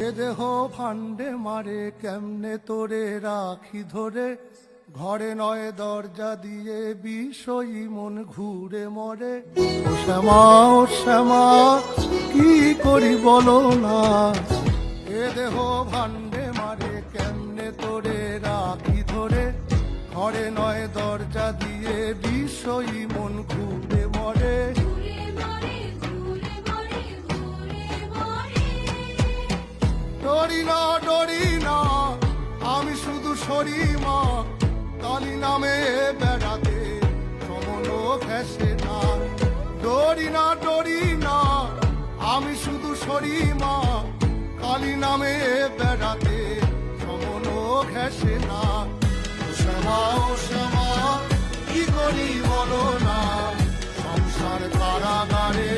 এ দেহ ভান্ডে মারে কেমনে তোরে রাখি ধরে, ঘরে নয় দরজা দিয়ে বিষয়ী মন ঘুরে মরে। ও শ্যামা ও শ্যামা কি করি বলো না, এ দেহ ভান্ডে মারে কেমনে তোরে রাখি ধরে, ঘরে নয় দরজা দিয়ে বিষয়ী মন ঘুরে মরে। ডরি না ডরি না আমি শুধু সরি মা, কালী নামে বেড়াতে সমন ঘেসে না। ডরি না ডরি না আমি শুধু সরি মা, কালী নামে বেড়াতে সমন ঘেসে না। ও শ্যামা ও শ্যামা কি করি বলো না, সংসার কারাগারে